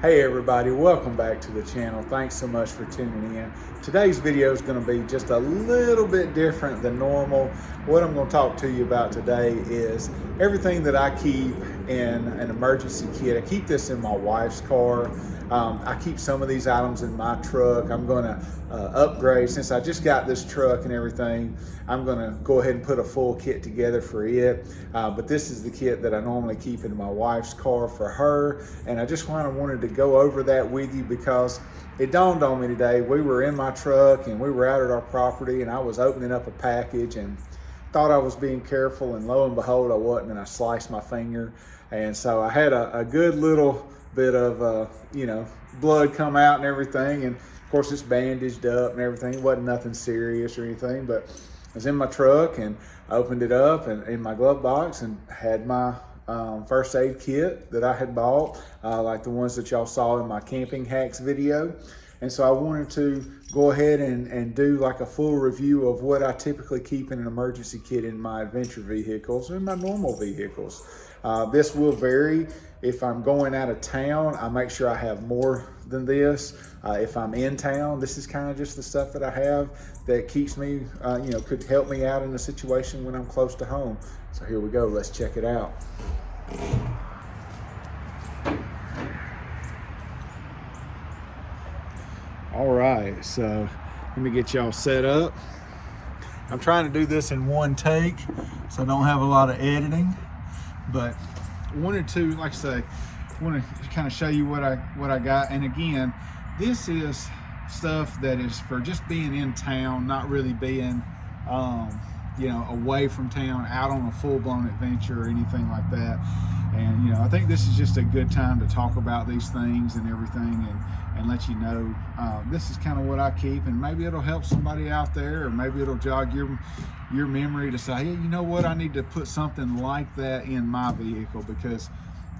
Hey everybody, welcome back to the channel. Thanks so much for tuning in. Today's video is going to be just a little bit different than normal. What I'm going to talk to you about today is everything that I keep in an emergency kit. I keep this in my wife's car. I keep some of these items in my truck. I'm going to upgrade. Since I just got this truck and everything, I'm going to go ahead and put a full kit together for it. But this is the kit that I normally keep in my wife's car for her. And I just wanted to go over that with you because it dawned on me today. We were in my truck and we were out at our property and I was opening up a package and thought I was being careful, and lo and behold I wasn't, and I sliced my finger. And so I had a good little bit of blood come out and everything, and of course it's bandaged up and everything. It wasn't nothing serious or anything, but I was in my truck and I opened it up and in my glove box and had my first aid kit that I had bought, like the ones that y'all saw in my camping hacks video. And so I wanted to go ahead and do like a full review of what I typically keep in an emergency kit in my adventure vehicles and my normal vehicles. This will vary. If I'm going out of town, I make sure I have more than this. If I'm in town, this is kind of just the stuff that I have that keeps me, could help me out in a situation when I'm close to home. So here we go, let's check it out. All right, so let me get y'all set up. I'm trying to do this in one take, so I don't have a lot of editing, but wanted to, like I say, want to kind of show you what I got. And again, this is stuff that is for just being in town, not really being away from town, out on a full-blown adventure or anything like that. And I think this is just a good time to talk about these things and everything, and let you know this is kind of what I keep, and maybe it'll help somebody out there, or maybe it'll jog your memory to say, hey, you know what, I need to put something like that in my vehicle, because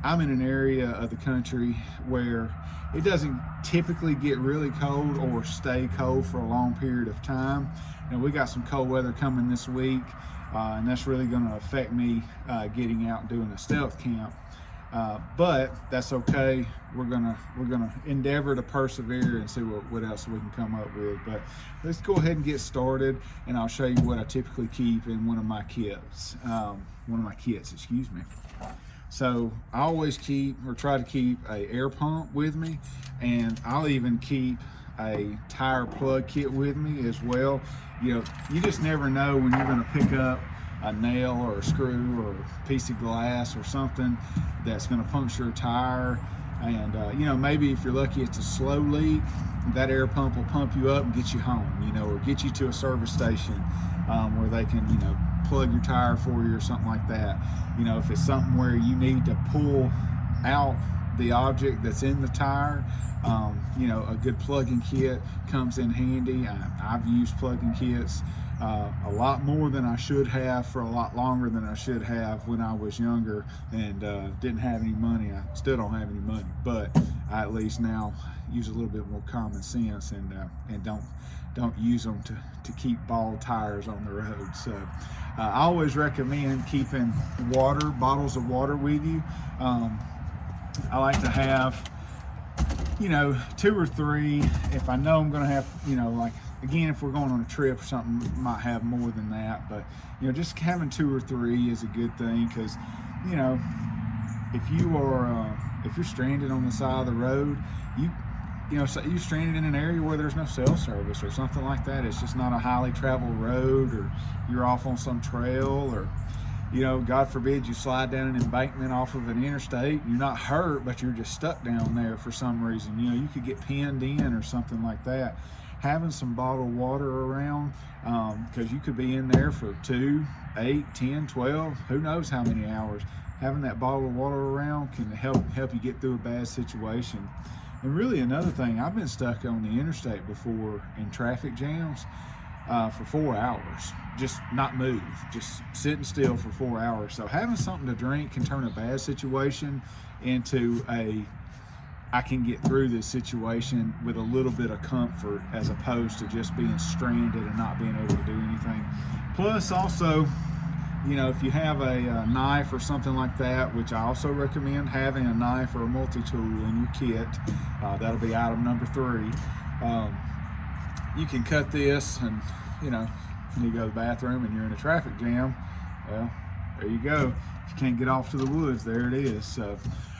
I'm in an area of the country where it doesn't typically get really cold or stay cold for a long period of time. And we got some cold weather coming this week, and that's really going to affect me getting out and doing a stealth camp. But that's okay. We're gonna endeavor to persevere and see what else we can come up with. But let's go ahead and get started, and I'll show you what I typically keep in one of my kits. Excuse me. So I always keep, or try to keep, a air pump with me, and I'll even keep a tire plug kit with me as well. You just never know when you're going to pick up a nail or a screw or a piece of glass or something that's going to puncture a tire. And maybe if you're lucky it's a slow leak, that air pump will pump you up and get you home, or get you to a service station where they can plug your tire for you or something like that. If it's something where you need to pull out the object that's in the tire, a good plug-in kit comes in handy. I've used plug-in kits a lot more than I should have for a lot longer than I should have when I was younger and didn't have any money. I still don't have any money, but I at least now use a little bit more common sense and don't use them to keep bald tires on the road. So I always recommend keeping bottles of water with you. I like to have 2 or 3. If I know I'm gonna have, again, if we're going on a trip or something, might have more than that, but just having 2 or 3 is a good thing, because if you're stranded on the side of the road, so you're stranded in an area where there's no cell service or something like that. It's just not a highly traveled road, or you're off on some trail, or God forbid you slide down an embankment off of an interstate. You're not hurt, but you're just stuck down there for some reason. You could get pinned in or something like that. Having some bottled water around, because you could be in there for 2, 8, 10, 12, who knows how many hours. Having that bottle of water around can help you get through a bad situation. And really, another thing, I've been stuck on the interstate before in traffic jams for 4 hours, just not move, just sitting still for 4 hours. So having something to drink can turn a bad situation into I can get through this situation with a little bit of comfort, as opposed to just being stranded and not being able to do anything. Plus, also, you know, if you have a knife or something like that, which I also recommend having a knife or a multi-tool in your kit, that'll be item number 3. You can cut this, and you know, when you go to the bathroom and you're in a traffic jam, well, there you go. If you can't get off to the woods, there it is. So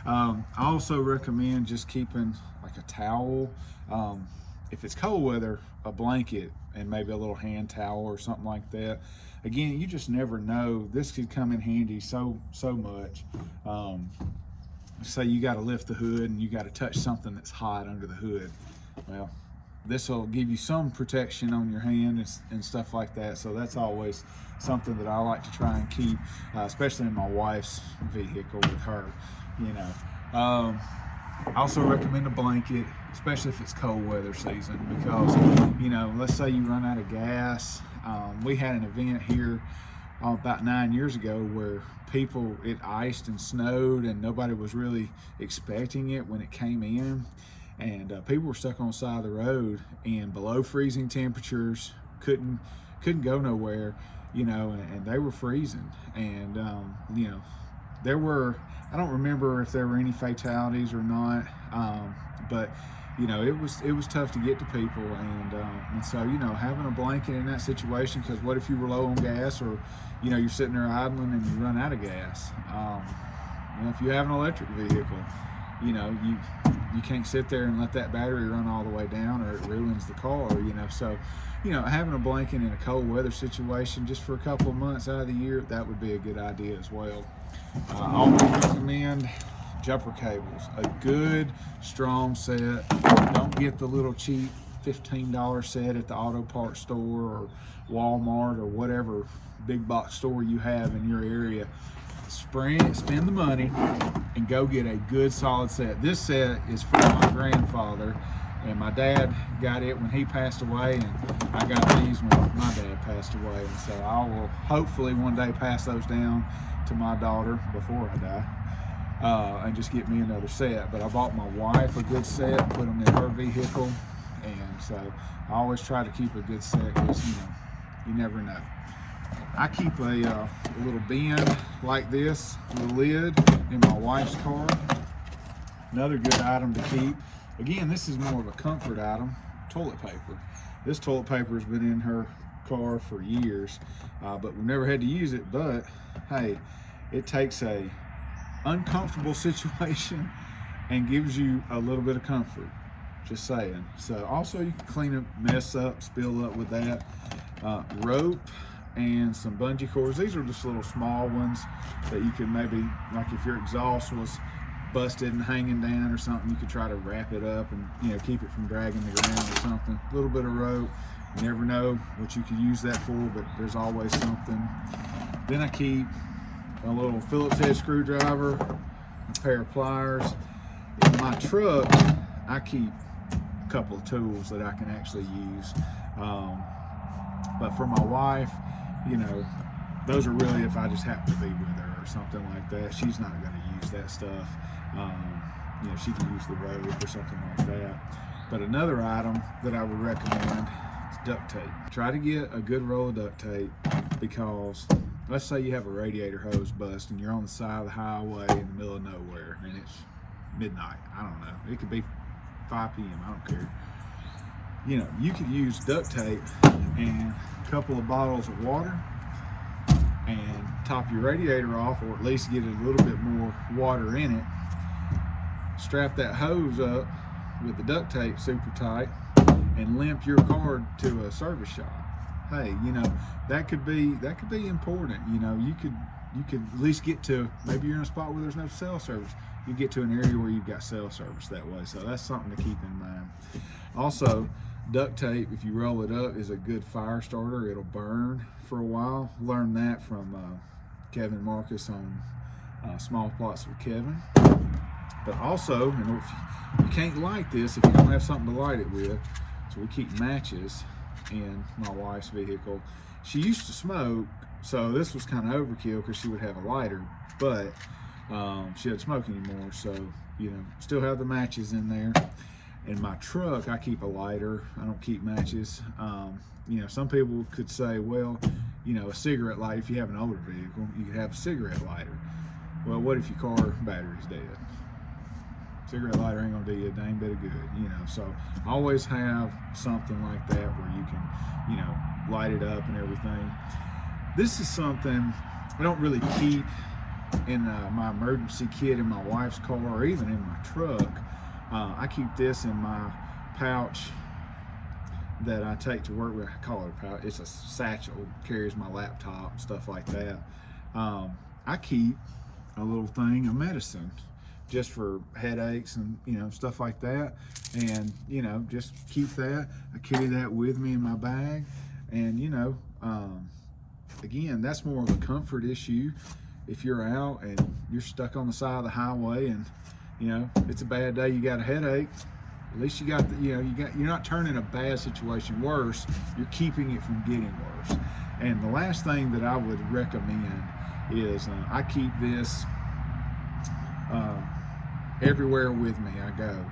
I also recommend just keeping like a towel. If it's cold weather, a blanket and maybe a little hand towel or something like that. Again, you just never know. This could come in handy so much. Say you got to lift the hood and you got to touch something that's hot under the hood. Well, this will give you some protection on your hand and stuff like that. So that's always something that I like to try and keep, especially in my wife's vehicle with her, you know. I also recommend a blanket, especially if it's cold weather season, because, you know, let's say you run out of gas. We had an event here about 9 years ago where it iced and snowed and nobody was really expecting it when it came in. And people were stuck on the side of the road in below freezing temperatures, couldn't go nowhere, you know, and they were freezing. And, you know, I don't remember if there were any fatalities or not, but you know, it was tough to get to people, and so, you know, having a blanket in that situation, because what if you were low on gas, or you know, you're sitting there idling and you run out of gas. You know, if you have an electric vehicle, you know, you can't sit there and let that battery run all the way down, or it ruins the car, you know. So, you know, having a blanket in a cold weather situation just for a couple of months out of the year, that would be a good idea as well. I always recommend jumper cables, a good strong set. Don't get the little cheap $15 set at the auto parts store or Walmart or whatever big box store you have in your area. Spend the money and go get a good solid set. This set is from my grandfather, and my dad got it when he passed away, and I got these when my dad passed away. And so I will hopefully one day pass those down to my daughter before I die, and just get me another set. But I bought my wife a good set, put them in her vehicle, and so I always try to keep a good set, because you know, you never know. I keep a little bin like this, with a lid, in my wife's car. Another good item to keep. Again, this is more of a comfort item, toilet paper. This toilet paper has been in her car for years, but we've never had to use it. But hey, it takes a uncomfortable situation and gives you a little bit of comfort, just saying. So also, you can clean up, mess up, spill up with that. Rope and some bungee cords. These are just little small ones that you can maybe, like if your exhaust was busted and hanging down or something, you could try to wrap it up and, you know, keep it from dragging the ground or something. A little bit of rope. You never know what you could use that for, but there's always something. Then I keep a little Phillips head screwdriver, a pair of pliers. In my truck, I keep a couple of tools that I can actually use. But for my wife, you know, those are really if I just happen to be with her or something like that. She's not going to use that stuff. You know, she can use the rope or something like that. But another item that I would recommend is duct tape. Try to get a good roll of duct tape, because let's say you have a radiator hose bust and you're on the side of the highway in the middle of nowhere and it's midnight. I don't know. It could be 5 p.m. I don't care. You know, you could use duct tape and a couple of bottles of water and top your radiator off, or at least get a little bit more water in it. Strap that hose up with the duct tape super tight and limp your car to a service shop. Hey, you know, that could be important. You know, you could at least get to, maybe you're in a spot where there's no cell service. You get to an area where you've got cell service that way. So that's something to keep in mind. Also, duct tape, if you roll it up, is a good fire starter. It'll burn for a while. Learned that from Kevin Marcus on Small Plots with Kevin. But also, and if you can't light this if you don't have something to light it with, so we keep matches in my wife's vehicle. She used to smoke, so this was kind of overkill because she would have a lighter, but she doesn't smoke anymore, so, you know, still have the matches in there. In my truck, I keep a lighter. I don't keep matches. You know, some people could say, well, you know, a cigarette lighter. If you have an older vehicle, you could have a cigarette lighter. Well, what if your car battery's dead? Cigarette lighter ain't gonna do you a dang bit of good, you know. So always have something like that where you can, you know, light it up and everything. This is something I don't really keep in my emergency kit in my wife's car or even in my truck. I keep this in my pouch that I take to work with. I call it a pouch. It's a satchel, carries my laptop, stuff like that. I keep a little thing of medicine just for headaches and, you know, stuff like that. And, you know, just keep that. I carry that with me in my bag. And, you know, again, that's more of a comfort issue. If you're out and you're stuck on the side of the highway and, you know, it's a bad day, you got a headache, at least you got the, you know, you're not turning a bad situation worse, you're keeping it from getting worse. And the last thing that I would recommend is I keep this everywhere with me I go.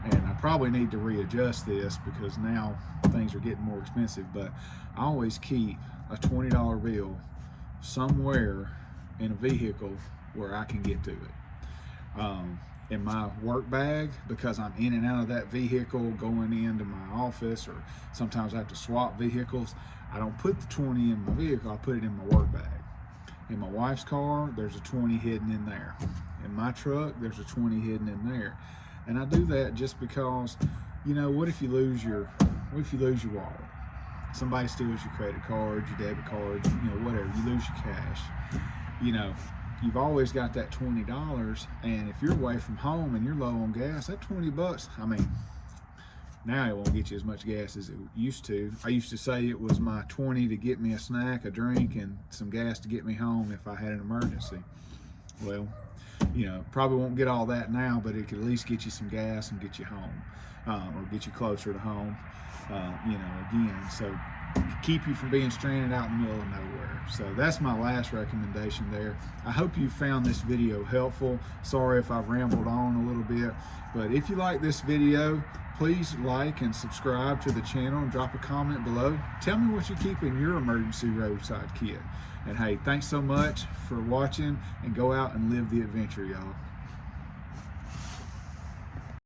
And I probably need to readjust this because now things are getting more expensive, but I always keep a $20 bill somewhere in a vehicle where I can get to it. In my work bag, because I'm in and out of that vehicle going into my office, or sometimes I have to swap vehicles, I don't put the 20 in my vehicle, I put it in my work bag. In my wife's car, there's a 20 hidden in there. In my truck, there's a 20 hidden in there. And I do that just because, you know, what if you lose your wallet? Somebody steals your credit card, your debit card, you know, whatever, you lose your cash. You know, you've always got that $20, and if you're away from home and you're low on gas, that $20, I mean, now it won't get you as much gas as it used to. I used to say it was my 20 to get me a snack, a drink, and some gas to get me home if I had an emergency. Well, you know, probably won't get all that now, but it could at least get you some gas and get you home, or get you closer to home, you know, again. So keep you from being stranded out in the middle of nowhere. So that's my last recommendation there. I hope you found this video helpful. Sorry if I've rambled on a little bit, but if you like this video, please like and subscribe to the channel and drop a comment below. Tell me what you keep in your emergency roadside kit. And hey, thanks so much for watching, and go out and live the adventure, y'all.